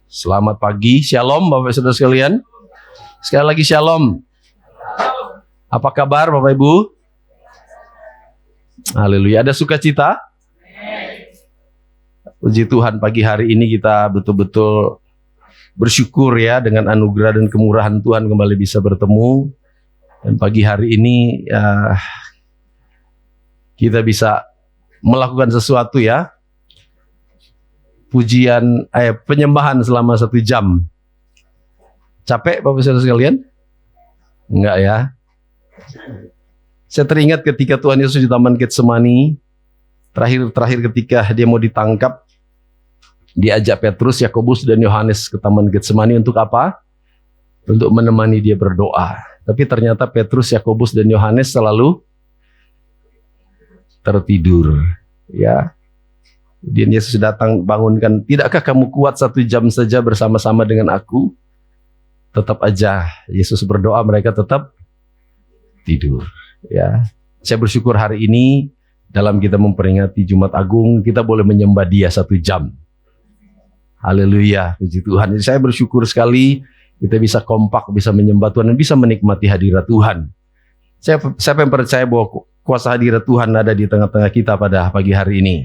Selamat pagi, shalom Bapak Saudara sekalian. Sekali lagi shalom. Apa kabar Bapak Ibu? Haleluya, ada sukacita? Puji Tuhan, pagi hari ini kita betul-betul bersyukur ya dengan anugerah dan kemurahan Tuhan kembali bisa bertemu. Dan pagi hari ini kita bisa melakukan sesuatu ya. Pujian, penyembahan selama 1 jam. Capek Bapak Saudara sekalian? Enggak ya. Saya teringat ketika Tuhan Yesus di Taman Getsemani, terakhir ketika dia mau ditangkap, diajak Petrus, Yakobus dan Yohanes ke Taman Getsemani untuk apa? Untuk menemani dia berdoa. Tapi ternyata Petrus, Yakobus dan Yohanes selalu tertidur. Ya. Kemudian Yesus datang bangunkan, tidakkah kamu kuat 1 jam saja bersama-sama dengan aku? Tetap aja Yesus berdoa, mereka tetap tidur. Ya, saya bersyukur hari ini dalam kita memperingati Jumat Agung, kita boleh menyembah Dia 1 jam. Haleluya, puji Tuhan. Jadi saya bersyukur sekali kita bisa kompak, bisa menyembah Tuhan dan bisa menikmati hadirat Tuhan. Siapa yang percaya bahwa kuasa hadirat Tuhan ada di tengah-tengah kita pada pagi hari ini?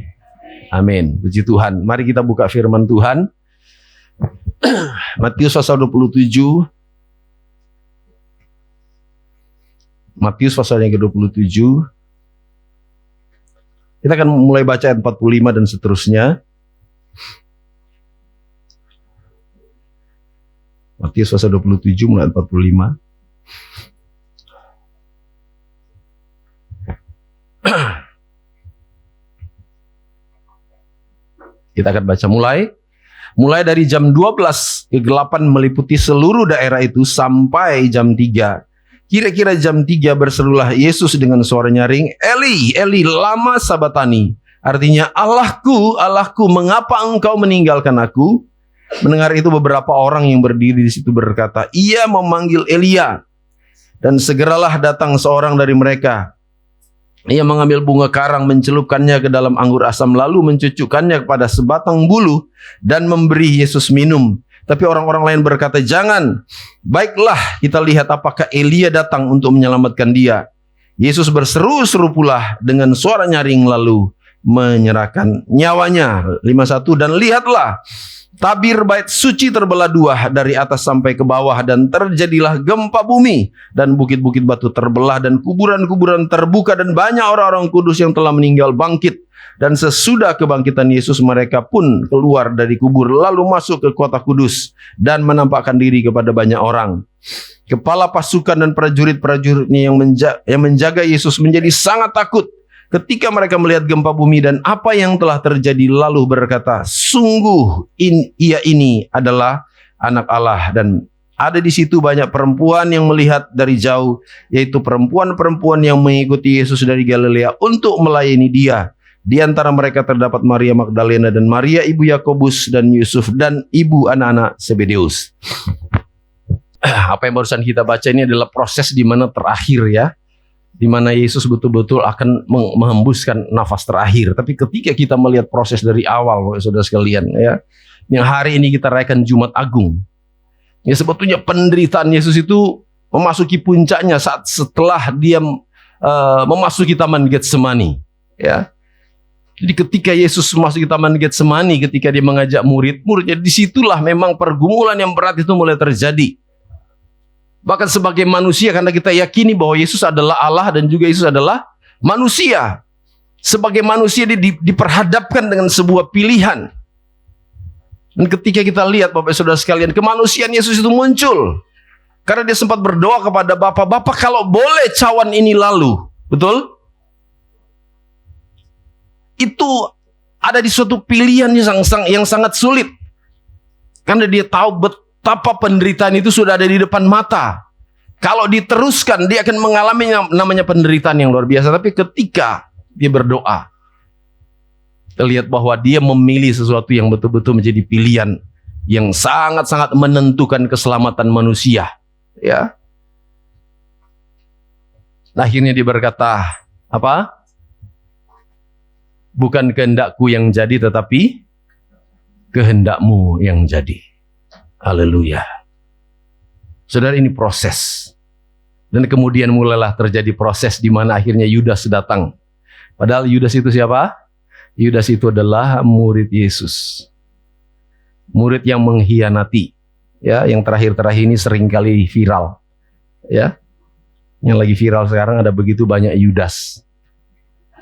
Amin. Puji Tuhan. Mari kita buka firman Tuhan. Matius pasal 27. Matius pasal yang ke-27. Kita akan mulai baca ayat 45 dan seterusnya. Matius pasal 27 mulai ayat 45. Kita akan baca mulai dari jam 12 kegelapan meliputi seluruh daerah itu sampai jam 3. Kira-kira jam 3 berserulah Yesus dengan suara nyaring, Eli, Eli, lama sabatani. Artinya, Allahku, Allahku, mengapa engkau meninggalkan aku? Mendengar itu beberapa orang yang berdiri di situ berkata, ia memanggil Elia. Dan segeralah datang seorang dari mereka. Ia mengambil bunga karang, mencelupkannya ke dalam anggur asam, lalu mencucukkannya kepada sebatang bulu dan memberi Yesus minum. Tapi orang-orang lain berkata, jangan, baiklah kita lihat apakah Elia datang untuk menyelamatkan dia. Yesus berseru-seru pula dengan suara nyaring lalu menyerahkan nyawanya. 51, dan lihatlah, tabir bait suci terbelah 2 dari atas sampai ke bawah, dan terjadilah gempa bumi, dan bukit-bukit batu terbelah, dan kuburan-kuburan terbuka, dan banyak orang-orang kudus yang telah meninggal bangkit. Dan sesudah kebangkitan Yesus, mereka pun keluar dari kubur, lalu masuk ke kota kudus, dan menampakkan diri kepada banyak orang. Kepala pasukan dan prajurit-prajuritnya yang menjaga Yesus menjadi sangat takut ketika mereka melihat gempa bumi dan apa yang telah terjadi, lalu berkata, sungguh ia ini adalah anak Allah. Dan ada di situ banyak perempuan yang melihat dari jauh, yaitu perempuan-perempuan yang mengikuti Yesus dari Galilea untuk melayani dia. Di antara mereka terdapat Maria Magdalena dan Maria ibu Yakobus dan Yusuf dan ibu anak-anak Zebedeus. Apa yang barusan kita baca ini adalah proses di mana terakhir ya, di mana Yesus betul-betul akan menghembuskan nafas terakhir. Tapi ketika kita melihat proses dari awal, saudara sekalian, ya, yang hari ini kita rayakan Jumat Agung, ya sebetulnya penderitaan Yesus itu memasuki puncaknya saat setelah dia memasuki Taman Getsemani. Ya, jadi ketika Yesus memasuki Taman Getsemani, ketika dia mengajak murid-muridnya, disitulah memang pergumulan yang berat itu mulai terjadi. Bahkan sebagai manusia, karena kita yakini bahwa Yesus adalah Allah dan juga Yesus adalah manusia. Sebagai manusia dia diperhadapkan dengan sebuah pilihan. Dan ketika kita lihat Bapak Saudara sekalian, kemanusiaan Yesus itu muncul. Karena dia sempat berdoa kepada Bapa, Bapa kalau boleh cawan ini lalu. Betul? Itu ada di suatu pilihan yang sangat sulit. Karena dia tahu betapa penderitaan itu sudah ada di depan mata. Kalau diteruskan, dia akan mengalami yang namanya penderitaan yang luar biasa. Tapi ketika dia berdoa, kita lihat bahwa dia memilih sesuatu yang betul-betul menjadi pilihan yang sangat-sangat menentukan keselamatan manusia. Ya. Nah, akhirnya dia berkata, apa? Bukan kehendakku yang jadi, tetapi kehendak-Mu yang jadi. Haleluya. Saudara, ini proses. Dan kemudian mulailah terjadi proses di mana akhirnya Yudas datang. Padahal Yudas itu siapa? Yudas itu adalah murid Yesus. Murid yang mengkhianati. Ya, yang terakhir-terakhir ini seringkali viral. Ya. Yang lagi viral sekarang ada begitu banyak Yudas.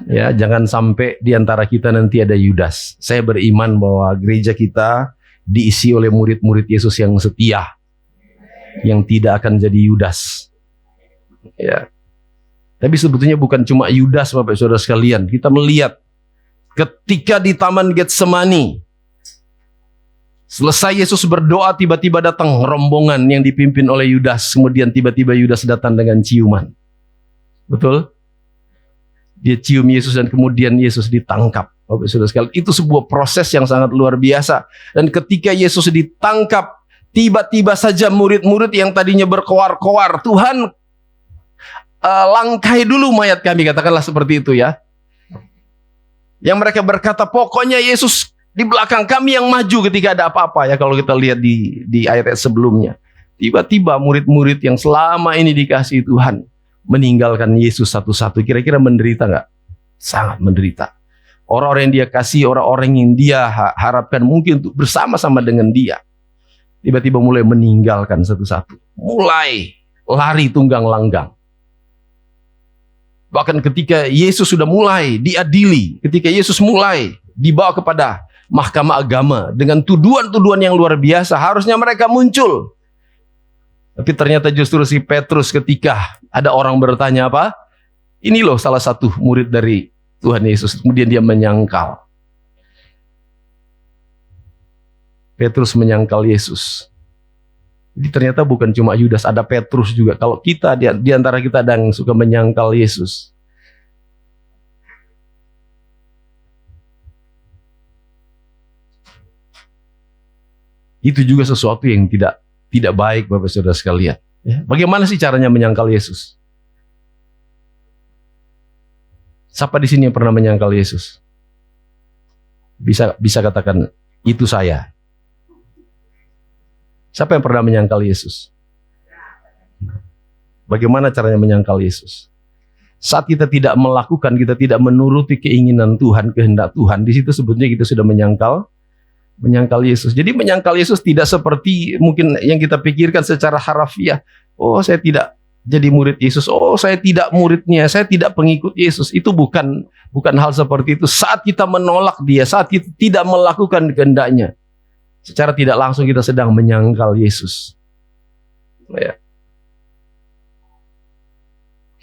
Ya, jangan sampai di antara kita nanti ada Yudas. Saya beriman bahwa gereja kita diisi oleh murid-murid Yesus yang setia, yang tidak akan jadi Yudas. Ya. Tapi sebetulnya bukan cuma Yudas, Bapak Saudara sekalian. Kita melihat ketika di Taman Getsemani, selesai Yesus berdoa, tiba-tiba datang rombongan yang dipimpin oleh Yudas. Kemudian tiba-tiba Yudas datang dengan ciuman. Betul? Dia cium Yesus dan kemudian Yesus ditangkap. Bapak Saudara sekalian, itu sebuah proses yang sangat luar biasa. Dan ketika Yesus ditangkap, tiba-tiba saja murid-murid yang tadinya berkoar-koar, Tuhan, langkai dulu mayat kami, katakanlah seperti itu ya. Yang mereka berkata, pokoknya Yesus di belakang kami yang maju ketika ada apa-apa ya. Kalau kita lihat di ayat-ayat sebelumnya, tiba-tiba murid-murid yang selama ini dikasihi Tuhan meninggalkan Yesus satu-satu. Kira-kira menderita nggak? Sangat menderita. Orang-orang yang dia kasih, orang-orang yang dia harapkan mungkin untuk bersama-sama dengan dia, tiba-tiba mulai meninggalkan satu-satu. Mulai lari tunggang langgang. Bahkan ketika Yesus sudah mulai diadili, ketika Yesus mulai dibawa kepada mahkamah agama dengan tuduhan-tuduhan yang luar biasa, harusnya mereka muncul. Tapi ternyata justru si Petrus ketika ada orang bertanya apa? Ini loh salah satu murid dari Tuhan Yesus. Kemudian dia menyangkal. Petrus menyangkal Yesus. Jadi ternyata bukan cuma Yudas, ada Petrus juga. Kalau kita di antara kita ada yang suka menyangkal Yesus. Itu juga sesuatu yang tidak baik, Bapak Saudara sekalian. Ya. Bagaimana sih caranya menyangkal Yesus? Siapa di sini yang pernah menyangkal Yesus? Bisa katakan, itu saya. Siapa yang pernah menyangkal Yesus? Bagaimana caranya menyangkal Yesus? Saat kita tidak melakukan, kita tidak menuruti keinginan Tuhan, kehendak Tuhan, di situ sebetulnya kita sudah menyangkal Yesus. Jadi menyangkal Yesus tidak seperti mungkin yang kita pikirkan secara harafiah. Oh, saya tidak jadi murid Yesus. Oh, saya tidak muridnya, saya tidak pengikut Yesus. Itu bukan hal seperti itu. Saat kita menolak dia, saat kita tidak melakukan kehendaknya, secara tidak langsung kita sedang menyangkal Yesus. Ya.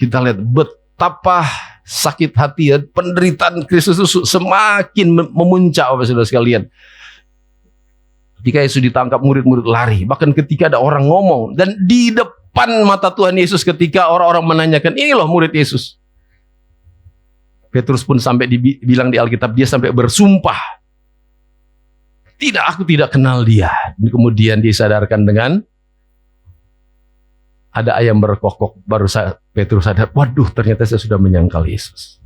Kita lihat betapa sakit hati ya, penderitaan Kristus itu semakin memuncak, Bapak Saudara sekalian. Ketika Yesus ditangkap, murid-murid lari. Bahkan ketika ada orang ngomong, dan di depan mata Tuhan Yesus ketika orang-orang menanyakan, ini loh murid Yesus. Petrus pun sampai dibilang di Alkitab, dia sampai bersumpah, aku tidak kenal dia. Dan kemudian disadarkan dengan ada ayam berkokok, baru Petrus sadar, waduh ternyata saya sudah menyangkal Yesus.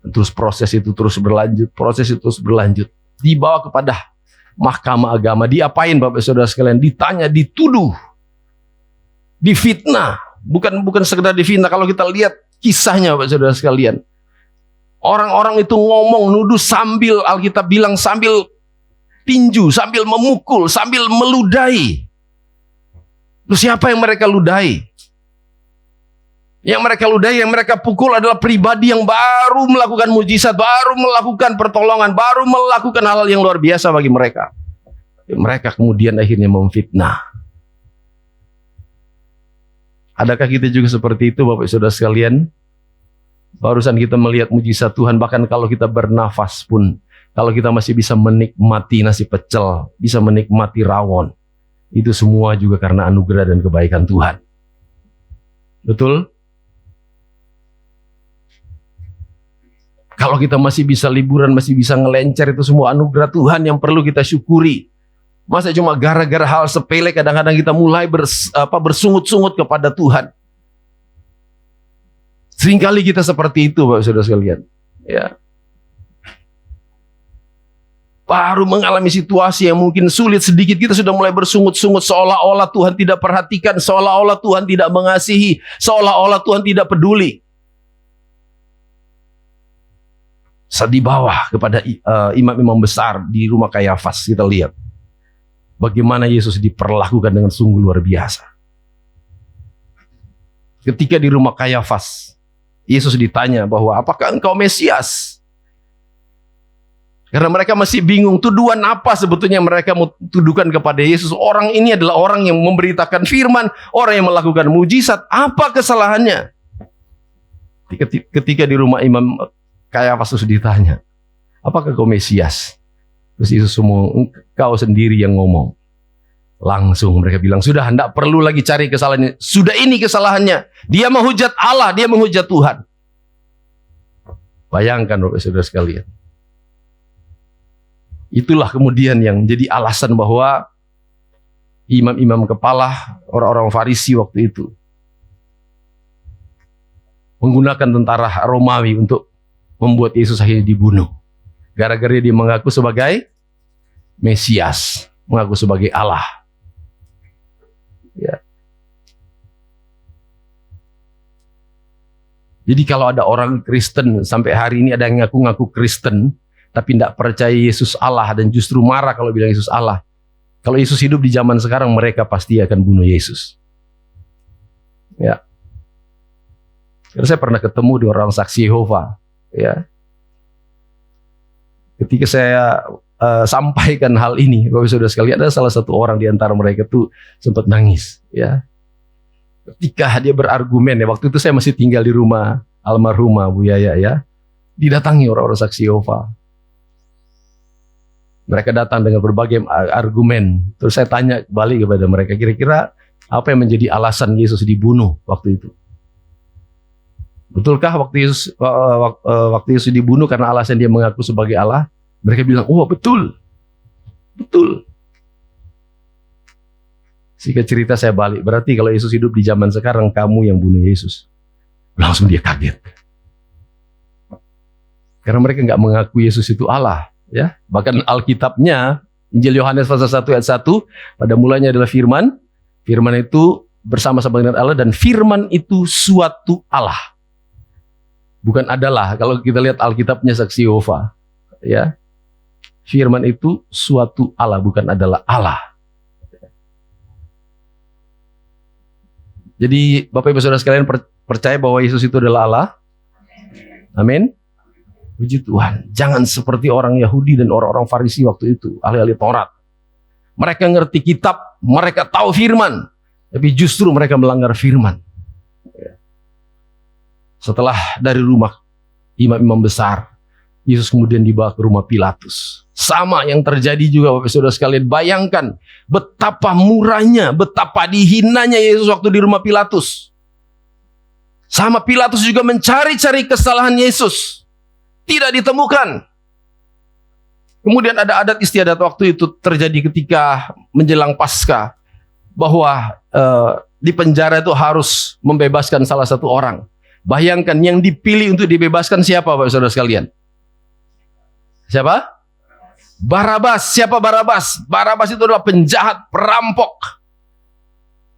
Terus proses itu terus berlanjut, dibawa kepada mahkamah agama. Diapain Bapak Saudara sekalian? Ditanya, dituduh, difitnah. Bukan sekedar difitnah. Kalau kita lihat kisahnya Bapak Saudara sekalian, orang-orang itu ngomong, nuduh sambil, Alkitab bilang sambil tinju, sambil memukul, sambil meludahi. Lalu siapa yang mereka ludahi? Yang mereka ludahi, yang mereka pukul adalah pribadi yang baru melakukan mujizat, baru melakukan pertolongan, baru melakukan hal yang luar biasa bagi mereka. Mereka kemudian akhirnya memfitnah. Adakah kita juga seperti itu Bapak Saudara sekalian? Barusan kita melihat mujizat Tuhan, bahkan kalau kita bernafas pun, kalau kita masih bisa menikmati nasi pecel, bisa menikmati rawon, itu semua juga karena anugerah dan kebaikan Tuhan. Betul? Kalau kita masih bisa liburan, masih bisa ngelencer, itu semua anugerah Tuhan yang perlu kita syukuri. Masa cuma gara-gara hal sepele kadang-kadang kita mulai bersungut-sungut kepada Tuhan. Seringkali kita seperti itu Bapak Saudara sekalian. Ya. baru mengalami situasi yang mungkin sulit sedikit, kita sudah mulai bersungut-sungut seolah-olah Tuhan tidak perhatikan, seolah-olah Tuhan tidak mengasihi, seolah-olah Tuhan tidak peduli. Saat di bawah kepada imam-imam besar di rumah Kayafas, kita lihat bagaimana Yesus diperlakukan dengan sungguh luar biasa. Ketika di rumah Kayafas, Yesus ditanya bahwa apakah engkau Mesias? Karena mereka masih bingung, tuduhan apa sebetulnya mereka mau tuduhkan kepada Yesus. Orang ini adalah orang yang memberitakan firman, orang yang melakukan mujizat. Apa kesalahannya? Ketika di rumah Imam Kayafas Yesus ditanya, apakah kau Mesias? Terus Yesus ngomong, engkau sendiri yang ngomong. Langsung mereka bilang, sudah tidak perlu lagi cari kesalahannya. Sudah ini kesalahannya. Dia menghujat Allah, dia menghujat Tuhan. Bayangkan Bapak Saudara sekalian. Itulah kemudian yang jadi alasan bahwa imam-imam kepala, orang-orang Farisi waktu itu menggunakan tentara Romawi untuk membuat Yesus akhirnya dibunuh. Gara-gara dia mengaku sebagai Mesias, mengaku sebagai Allah. Ya. Jadi kalau ada orang Kristen, sampai hari ini ada yang ngaku-ngaku Kristen, tapi tidak percaya Yesus Allah dan justru marah kalau bilang Yesus Allah. Kalau Yesus hidup di zaman sekarang, mereka pasti akan bunuh Yesus. Ya. Karena saya pernah ketemu di orang saksi Yehova. Ya. Ketika saya sampaikan hal ini, Bapak Saudara sekalian, ada salah satu orang di antara mereka tuh sempat nangis. Ya. Ketika dia berargumen, ya waktu itu saya masih tinggal di rumah almarhumah Bu Yaya, ya. Didatangi orang-orang saksi Yehova. Mereka datang dengan berbagai argumen. Terus saya tanya balik kepada mereka, kira-kira apa yang menjadi alasan Yesus dibunuh waktu itu? Betulkah waktu Yesus dibunuh karena alasan dia mengaku sebagai Allah? Mereka bilang, oh betul. Betul. Singkat cerita saya balik. Berarti kalau Yesus hidup di zaman sekarang, kamu yang bunuh Yesus. Langsung dia kaget. Karena mereka nggak mengaku Yesus itu Allah. Ya, bahkan Alkitabnya, Injil Yohanes pasal 1 ayat 1, pada mulanya adalah firman. Firman itu bersama-sama dengan Allah, dan firman itu suatu Allah. Bukan adalah, kalau kita lihat Alkitabnya saksi Yehova, ya. Firman itu suatu Allah, bukan adalah Allah. Jadi Bapak Ibu Saudara sekalian percaya bahwa Yesus itu adalah Allah? Amin. Puji Tuhan. Jangan seperti orang Yahudi dan orang-orang Farisi waktu itu, ahli-ahli Taurat. Mereka ngerti kitab, mereka tahu firman, tapi justru mereka melanggar firman. Setelah dari rumah imam-imam besar, Yesus kemudian dibawa ke rumah Pilatus. Sama yang terjadi juga Bapak Saudara sekalian. Bayangkan betapa murahnya, betapa dihinanya Yesus waktu di rumah Pilatus. Sama Pilatus juga mencari-cari kesalahan Yesus. Tidak ditemukan. Kemudian ada adat istiadat waktu itu terjadi ketika menjelang Paskah, bahwa di penjara itu harus membebaskan salah satu orang. Bayangkan yang dipilih untuk dibebaskan siapa Bapak Saudara sekalian? Siapa? Barabas. Siapa Barabas? Barabas itu adalah penjahat, perampok,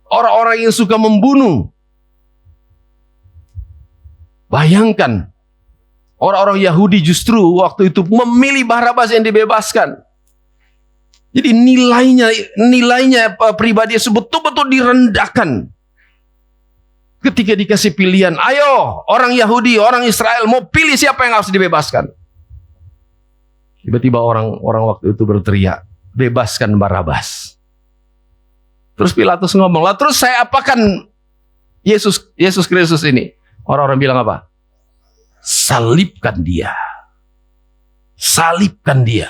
orang-orang yang suka membunuh. Bayangkan, orang-orang Yahudi justru waktu itu memilih Barabas yang dibebaskan. Jadi nilainya pribadi betul-betul direndahkan. Ketika dikasih pilihan, ayo orang Yahudi, orang Israel mau pilih siapa yang harus dibebaskan. Tiba-tiba orang waktu itu berteriak, bebaskan Barabas. Terus Pilatus ngomong, lah terus saya apakan Yesus Kristus ini? Orang-orang bilang apa? Salibkan dia. Salibkan dia.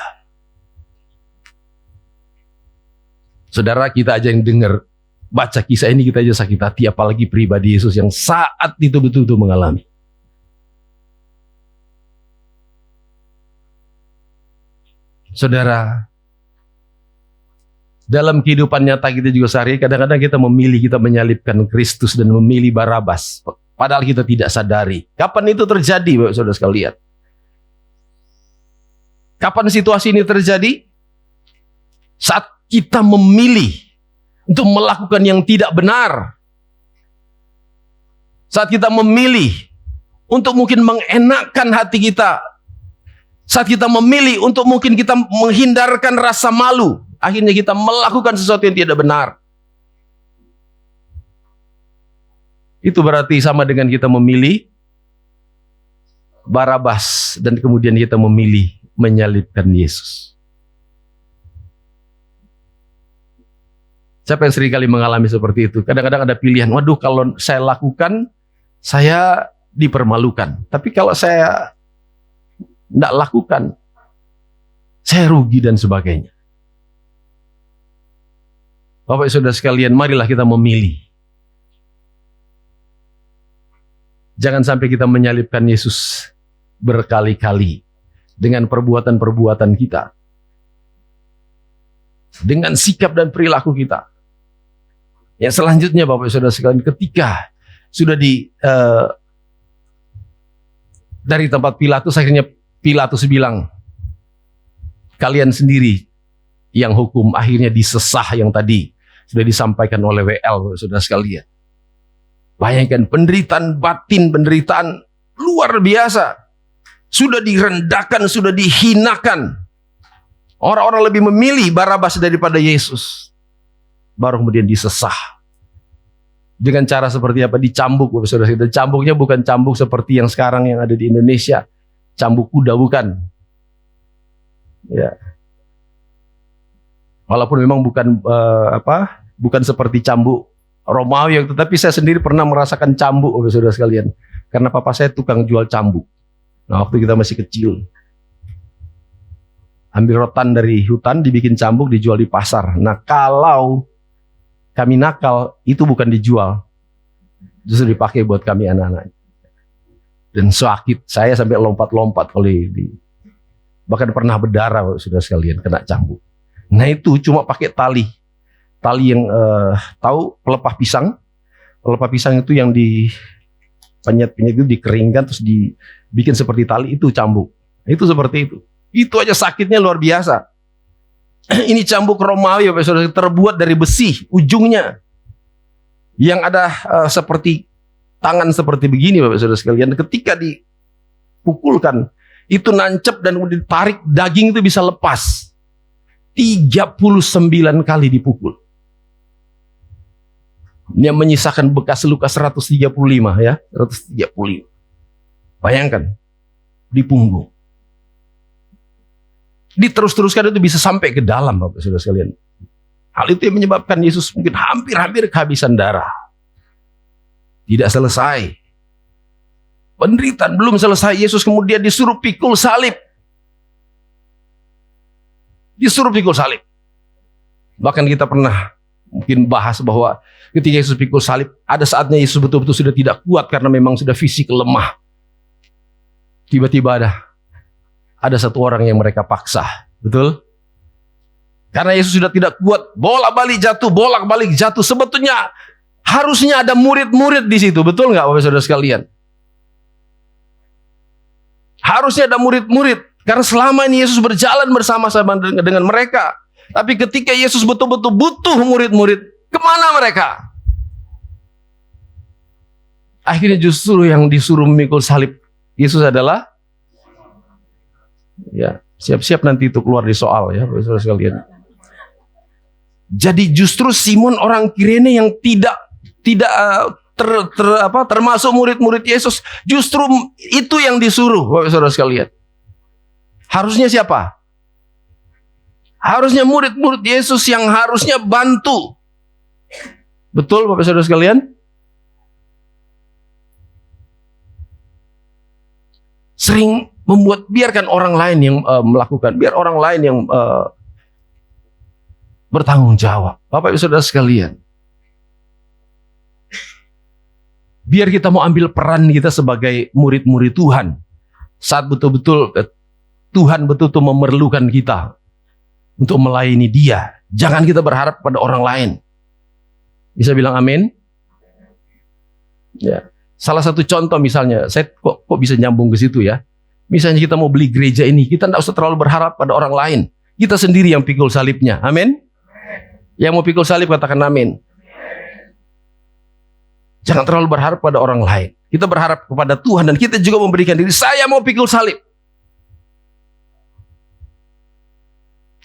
Saudara, kita aja yang dengar, baca kisah ini kita aja sakit hati, apalagi pribadi Yesus yang saat itu betul-betul mengalami. Saudara, dalam kehidupan nyata kita juga sehari, kadang-kadang kita memilih, kita menyalibkan Kristus dan memilih Barabas. Padahal kita tidak sadari. Kapan itu terjadi, Bapak Saudara sekalian? Kapan situasi ini terjadi? Saat kita memilih untuk melakukan yang tidak benar. Saat kita memilih untuk mungkin mengenakkan hati kita. Saat kita memilih untuk mungkin kita menghindarkan rasa malu. Akhirnya kita melakukan sesuatu yang tidak benar. Itu berarti sama dengan kita memilih Barabas dan kemudian kita memilih menyalibkan Yesus. Siapa yang sering kali mengalami seperti itu? Kadang-kadang ada pilihan, waduh kalau saya lakukan, saya dipermalukan. Tapi kalau saya tidak lakukan, saya rugi dan sebagainya. Bapak Saudara sekalian, marilah kita memilih. Jangan sampai kita menyalibkan Yesus berkali-kali dengan perbuatan-perbuatan kita, dengan sikap dan perilaku kita. Yang selanjutnya Bapak Saudara sekalian, ketika sudah dari tempat Pilatus, akhirnya Pilatus bilang, kalian sendiri yang hukum. Akhirnya disesah yang tadi sudah disampaikan oleh WL, Bapak Saudara sekalian. Bayangkan penderitaan batin, penderitaan luar biasa. Sudah direndahkan, sudah dihinakan. Orang-orang lebih memilih Barabas daripada Yesus. Baru kemudian disesah. Dengan cara seperti apa? Dicambuk, Bapak Saudara. Cambuknya bukan cambuk seperti yang sekarang yang ada di Indonesia. Cambuk kuda, bukan. Ya. Walaupun memang bukan seperti cambuk Romawi, tetapi saya sendiri pernah merasakan cambuk, Bapak Saudara sekalian. Karena papa saya tukang jual cambuk. Nah, waktu kita masih kecil, ambil rotan dari hutan, dibikin cambuk, dijual di pasar. Nah, kalau kami nakal, itu bukan dijual, justru dipakai buat kami anak-anak. Dan sakit, saya sampai lompat-lompat bahkan pernah berdarah, Saudara sekalian, kena cambuk. Nah, itu cuma pakai tali yang tahu pelepah pisang. Pelepah pisang itu yang di penyet-penyet itu dikeringkan terus dibikin seperti tali, itu cambuk. Itu seperti itu. Itu aja sakitnya luar biasa. Ini cambuk Romawi, Bapak Saudara, terbuat dari besi ujungnya. Yang ada seperti tangan seperti begini, Bapak Saudara sekalian. Ketika dipukulkan, itu nancep dan ditarik, daging itu bisa lepas. 39 kali dipukul. Yang menyisakan bekas luka 135 ya, 135. Bayangkan, di punggung. Diterus-teruskan itu bisa sampai ke dalam, Bapak Saudara sekalian. Hal itu yang menyebabkan Yesus mungkin hampir kehabisan darah. Tidak selesai. Penderitaan belum selesai, Yesus kemudian disuruh pikul salib. Disuruh pikul salib. Bahkan kita pernah mungkin bahas bahwa ketika Yesus pikul salib, ada saatnya Yesus betul-betul sudah tidak kuat karena memang sudah fisik lemah. Tiba-tiba ada satu orang yang mereka paksa, betul? Karena Yesus sudah tidak kuat, bolak-balik jatuh. Sebetulnya harusnya ada murid-murid di situ, betul nggak, Bapak Saudara sekalian? Harusnya ada murid-murid, karena selama ini Yesus berjalan bersama-sama dengan mereka. Tapi ketika Yesus betul-betul butuh murid-murid, kemana mereka? Akhirnya justru yang disuruh memikul salib Yesus adalah, ya, siap-siap nanti itu keluar di soal ya, Bapak sekalian. Jadi justru Simon orang Kirene yang tidak termasuk murid-murid Yesus, justru itu yang disuruh, Bapak Saudara sekalian. Harusnya siapa? Harusnya murid-murid Yesus yang harusnya bantu. Betul, Bapak Saudara sekalian? Sering biarkan orang lain yang melakukan, biar orang lain yang bertanggung jawab. Bapak Ibu Saudara sekalian, biar kita mau ambil peran kita sebagai murid-murid Tuhan. Saat betul-betul Tuhan betul-betul memerlukan kita untuk melayani Dia. Jangan kita berharap pada orang lain. Bisa bilang amin? Ya. Salah satu contoh misalnya, saya kok bisa nyambung ke situ ya. Misalnya kita mau beli gereja ini, kita tidak usah terlalu berharap pada orang lain. Kita sendiri yang pikul salibnya. Amin. Yang mau pikul salib katakan amin. Jangan terlalu berharap pada orang lain. Kita berharap kepada Tuhan dan kita juga memberikan diri. Saya mau pikul salib.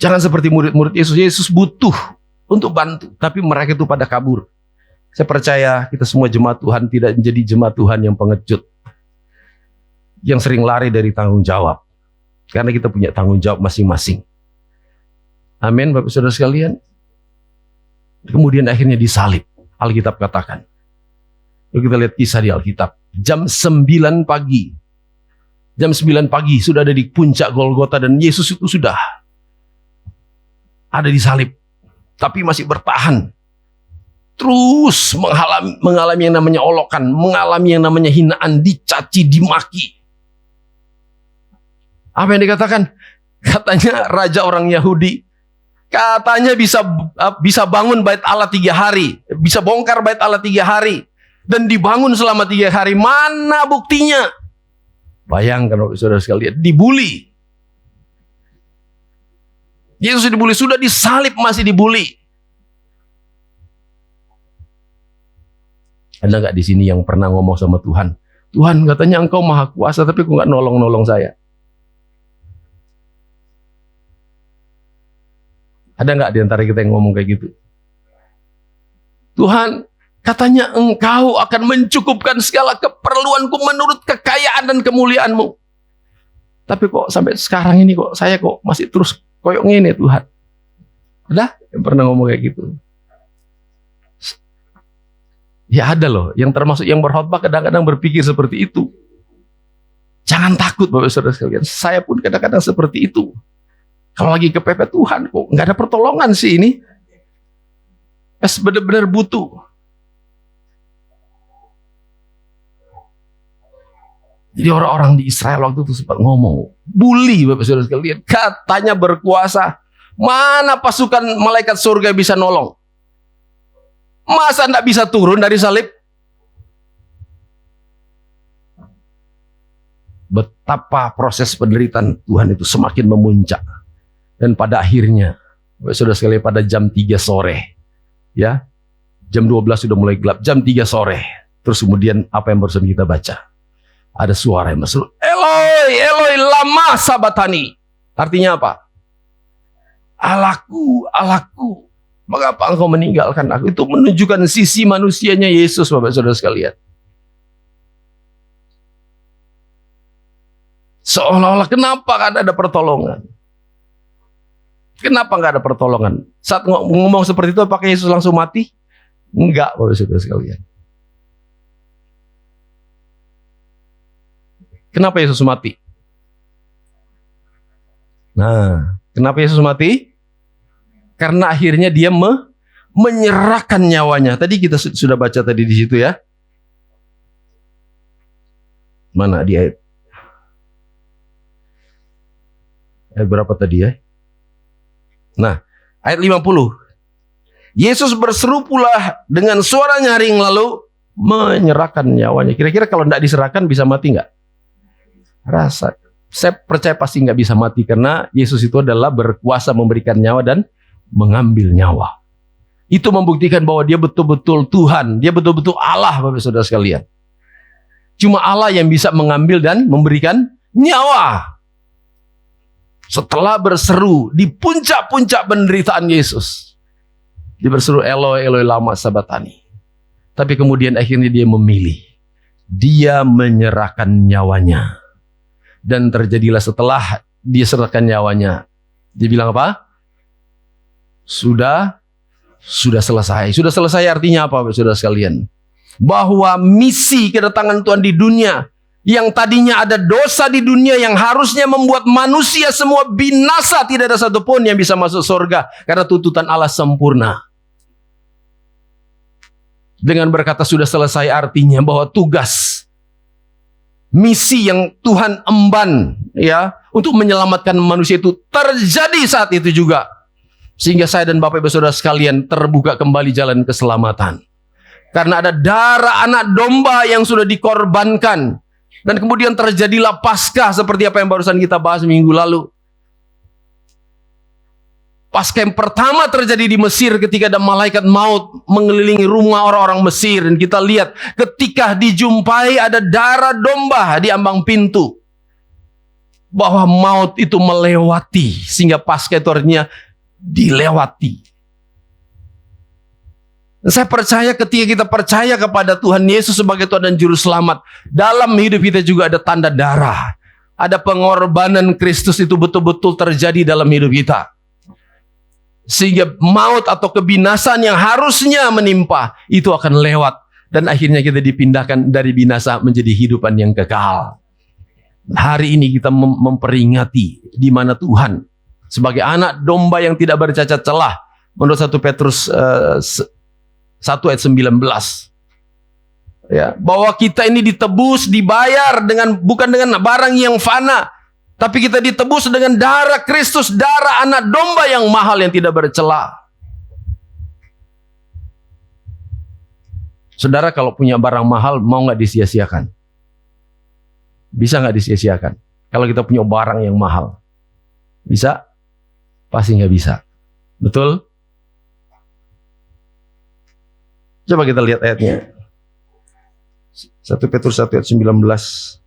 Jangan seperti murid-murid Yesus. Yesus butuh untuk bantu, tapi mereka itu pada kabur. Saya percaya kita semua jemaat Tuhan tidak menjadi jemaat Tuhan yang pengecut, yang sering lari dari tanggung jawab. Karena kita punya tanggung jawab masing-masing. Amin, Bapak Saudara sekalian. Kemudian akhirnya disalib. Alkitab katakan. Lalu kita lihat kisah di Alkitab. Jam 9 pagi. Jam 9 pagi sudah ada di puncak Golgota dan Yesus itu sudah ada disalib. Tapi masih bertahan. Terus mengalami yang namanya olokan, mengalami yang namanya hinaan, dicaci, dimaki. Apa yang dikatakan? Katanya raja orang Yahudi, katanya bisa bangun bait Allah 3 hari, bisa bongkar bait Allah 3 hari, dan dibangun selama 3 hari. Mana buktinya? Bayangkan saudara sekalian, dibully. Yesus dibully, sudah disalib masih dibully. Ada nggak di sini yang pernah ngomong sama Tuhan? Tuhan, katanya Engkau maha kuasa, tapi kok nggak nolong saya? Ada nggak di antara kita yang ngomong kayak gitu? Tuhan, katanya Engkau akan mencukupkan segala keperluanku menurut kekayaan dan kemuliaan-Mu. Tapi kok sampai sekarang ini saya masih terus koyok ngene Tuhan. Ada yang pernah ngomong kayak gitu? Ya ada loh, yang termasuk yang berkhotbah kadang-kadang berpikir seperti itu. Jangan takut Bapak Saudara sekalian, saya pun kadang-kadang seperti itu. Kalau lagi kepepet Tuhan, kok nggak ada pertolongan sih ini. Benar-benar butuh. Jadi orang-orang di Israel waktu itu sempat ngomong, bully Bapak Saudara sekalian, katanya berkuasa. Mana pasukan malaikat surga bisa nolong? Masa tidak bisa turun dari salib? Betapa proses penderitaan Tuhan itu semakin memuncak. Dan pada akhirnya, saudara sekalian, pada jam 3 sore, ya, jam 12 sudah mulai gelap, jam 3 sore. Terus kemudian apa yang barusan kita baca? Ada suara yang berseru, Eloi, Eloi, lama sabatani. Artinya apa? Allahku, Allahku, mengapa Engkau meninggalkan aku? Itu menunjukkan sisi manusianya Yesus, Bapak Saudara sekalian. Seolah-olah kenapa nggak ada pertolongan? Kenapa nggak ada pertolongan? Saat ngomong seperti itu, apakah Yesus langsung mati? Enggak, Bapak Saudara sekalian. Kenapa Yesus mati? Nah, kenapa Yesus mati? Karena akhirnya dia menyerahkan nyawanya. Tadi kita sudah baca tadi di situ ya. Mana di ayat? Ayat berapa tadi ya? Nah, ayat 50. Yesus berseru pula dengan suara nyaring lalu menyerahkan nyawanya. Kira-kira kalau tidak diserahkan bisa mati nggak? Saya percaya pasti nggak bisa mati karena Yesus itu adalah berkuasa memberikan nyawa dan mengambil nyawa. Itu membuktikan bahwa dia betul-betul Tuhan, dia betul-betul Allah, Bapak Saudara sekalian. Cuma Allah yang bisa mengambil dan memberikan nyawa. Setelah berseru di puncak-puncak penderitaan Yesus, dia berseru Eloi, Eloi lama sabatani. Tapi kemudian akhirnya dia memilih, dia menyerahkan nyawanya. Dan terjadilah setelah dia serahkan nyawanya, dia bilang apa? Sudah selesai. Sudah selesai artinya apa, Bapak Saudara sekalian? Bahwa misi kedatangan Tuhan di dunia, yang tadinya ada dosa di dunia yang harusnya membuat manusia semua binasa, tidak ada satupun yang bisa masuk surga karena tuntutan Allah sempurna. Dengan berkata sudah selesai artinya bahwa tugas misi yang Tuhan emban ya untuk menyelamatkan manusia itu terjadi saat itu juga. Sehingga saya dan Bapak Ibu Saudara sekalian terbuka kembali jalan keselamatan. Karena ada darah anak domba yang sudah dikorbankan. Dan kemudian terjadilah Paskah seperti apa yang barusan kita bahas minggu lalu. Paskah yang pertama terjadi di Mesir ketika ada malaikat maut mengelilingi rumah orang-orang Mesir. Dan kita lihat ketika dijumpai ada darah domba di ambang pintu. Bahwa maut itu melewati. Sehingga Paskah itu artinya dilewati. Dan saya percaya ketika kita percaya kepada Tuhan Yesus sebagai Tuhan dan Juru Selamat. Dalam hidup kita juga ada tanda darah. Ada pengorbanan Kristus itu betul-betul terjadi dalam hidup kita. Sehingga maut atau kebinasaan yang harusnya menimpa itu akan lewat. Dan akhirnya kita dipindahkan dari binasa menjadi hidupan yang kekal. Hari ini kita memperingati di mana Tuhan sebagai anak domba yang tidak bercacat celah. Menurut 1 Petrus 1 ayat 19. Ya, bahwa kita ini ditebus, dibayar bukan dengan barang yang fana. Tapi kita ditebus dengan darah Kristus, darah anak domba yang mahal yang tidak bercela. Saudara kalau punya barang mahal, mau nggak disia-siakan? Bisa nggak disia-siakan? Kalau kita punya barang yang mahal. Bisa? Pasti nggak bisa. Betul? Coba kita lihat ayatnya. 1 Petrus 1 ayat 19.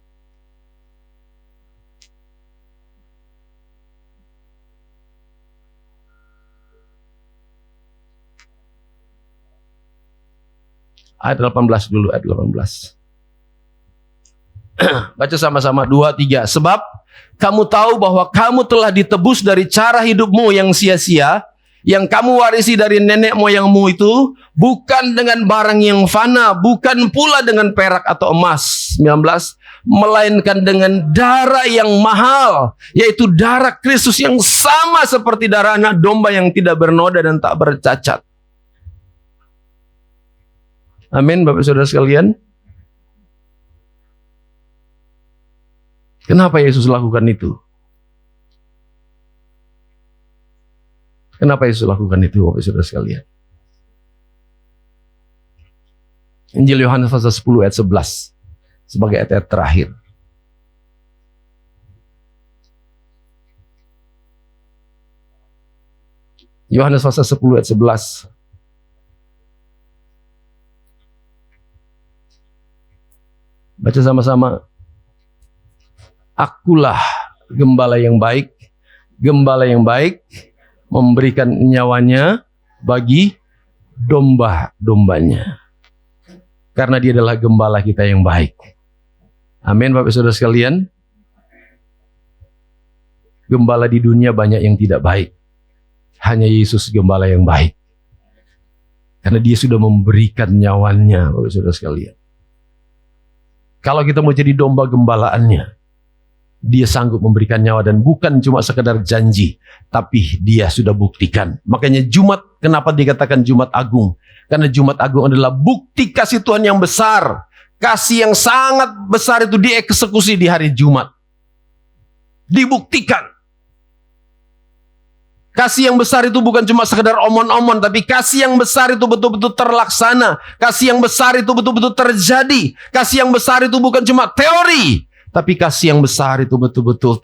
Ayat 18 dulu, ayat 18. Baca sama-sama 2, 3. Sebab kamu tahu bahwa kamu telah ditebus dari cara hidupmu yang sia-sia, yang kamu warisi dari nenek moyangmu itu, bukan dengan barang yang fana, bukan pula dengan perak atau emas. 19. Melainkan dengan darah yang mahal, yaitu darah Kristus yang sama seperti darah anak domba yang tidak bernoda dan tak bercacat. Amin, Bapak Saudara sekalian. Kenapa Yesus lakukan itu? Kenapa Yesus lakukan itu, Bapak Saudara sekalian? Injil Yohanes pasal 10 ayat 11 sebagai ayat terakhir. Yohanes pasal 10 ayat 11. Baca sama-sama. Akulah gembala yang baik. Gembala yang baik memberikan nyawanya bagi domba-dombanya. Karena dia adalah gembala kita yang baik. Amin, Bapak Saudara sekalian. Gembala di dunia banyak yang tidak baik. Hanya Yesus gembala yang baik. Karena dia sudah memberikan nyawanya, Bapak Saudara sekalian. Kalau kita mau jadi domba gembalaannya, dia sanggup memberikan nyawa dan bukan cuma sekedar janji, tapi dia sudah buktikan. Makanya Jumat, kenapa dikatakan Jumat Agung? Karena Jumat Agung adalah bukti kasih Tuhan yang besar. Kasih yang sangat besar itu dieksekusi di hari Jumat. Dibuktikan. Kasih yang besar itu bukan cuma sekedar omon-omon, tapi kasih yang besar itu betul-betul terlaksana. Kasih yang besar itu betul-betul terjadi. Kasih yang besar itu bukan cuma teori, tapi kasih yang besar itu betul-betul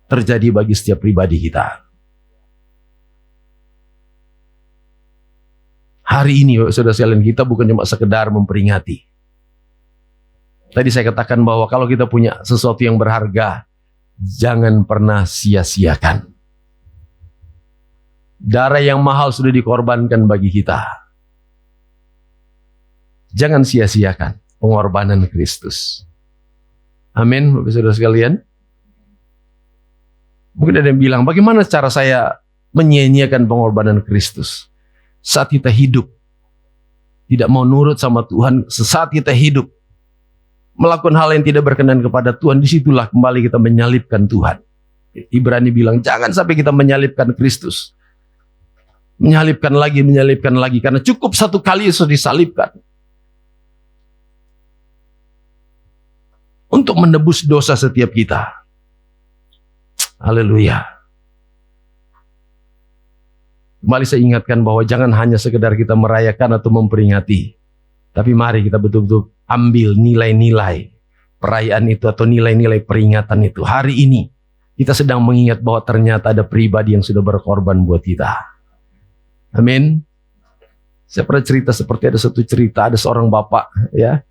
terjadi bagi setiap pribadi kita. Hari ini, saudara sekalian, kita bukan cuma sekedar memperingati. Tadi saya katakan bahwa kalau kita punya sesuatu yang berharga, jangan pernah sia-siakan. Darah yang mahal sudah dikorbankan bagi kita. Jangan sia-siakan pengorbanan Kristus. Amin, Bapak Saudara sekalian. Mungkin ada yang bilang, bagaimana cara saya menyia-nyiakan pengorbanan Kristus? Saat kita hidup, tidak mau nurut sama Tuhan, saat kita hidup, melakukan hal yang tidak berkenan kepada Tuhan, disitulah kembali kita menyalibkan Tuhan. Ibrani bilang, jangan sampai kita menyalibkan Kristus. Menyalibkan lagi, karena cukup satu kali Yesus disalibkan untuk menebus dosa setiap kita. Haleluya. Kembali saya ingatkan bahwa jangan hanya sekedar kita merayakan atau memperingati, tapi mari kita betul-betul ambil nilai-nilai perayaan itu atau nilai-nilai peringatan itu. Hari ini kita sedang mengingat bahwa ternyata ada pribadi yang sudah berkorban buat kita. Amin. Saya pernah cerita seperti ada satu cerita, ada seorang bapak ya.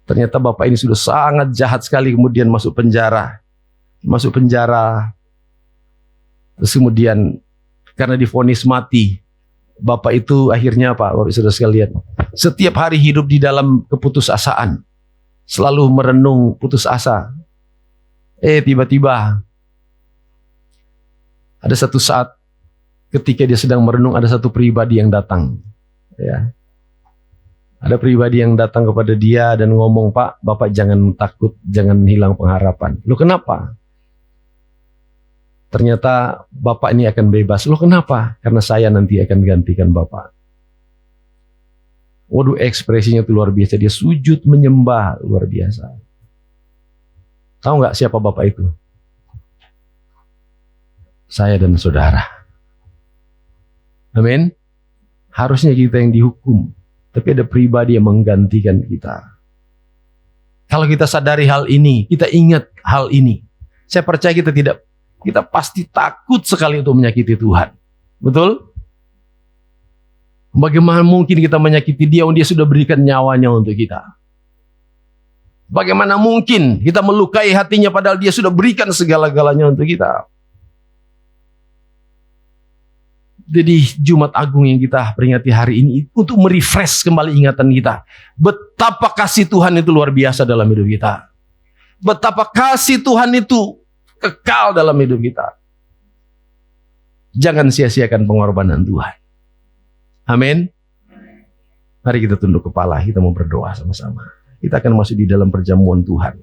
Ternyata bapak ini sudah sangat jahat sekali, kemudian masuk penjara. Terus kemudian karena divonis mati, bapak itu akhirnya apa, Bapak Saudara sekalian, setiap hari hidup di dalam keputusasaan, selalu merenung putus asa. Tiba-tiba ada satu saat ketika dia sedang merenung, ada satu pribadi yang datang, ya. Ada pribadi yang datang kepada dia dan ngomong, "Pak, Bapak jangan takut, jangan hilang pengharapan." Loh, kenapa? Ternyata Bapak ini akan bebas. Loh, kenapa? Karena saya nanti akan gantikan Bapak. Waduh, ekspresinya itu luar biasa. Dia sujud menyembah, luar biasa. Tahu nggak siapa Bapak itu? Saya dan saudara. Amin. Harusnya kita yang dihukum, tapi ada pribadi yang menggantikan kita. Kalau kita sadari hal ini, kita ingat hal ini, saya percaya kita pasti takut sekali untuk menyakiti Tuhan. Betul? Bagaimana mungkin kita menyakiti dia, dia sudah berikan nyawanya untuk kita. Bagaimana mungkin kita melukai hatinya padahal dia sudah berikan segala-galanya untuk kita. Jadi Jumat Agung yang kita peringati hari ini untuk merefresh kembali ingatan kita. Betapa kasih Tuhan itu luar biasa dalam hidup kita. Betapa kasih Tuhan itu kekal dalam hidup kita. Jangan sia-siakan pengorbanan Tuhan. Amin. Mari kita tunduk kepala, kita mau berdoa sama-sama. Kita akan masuk di dalam perjamuan Tuhan.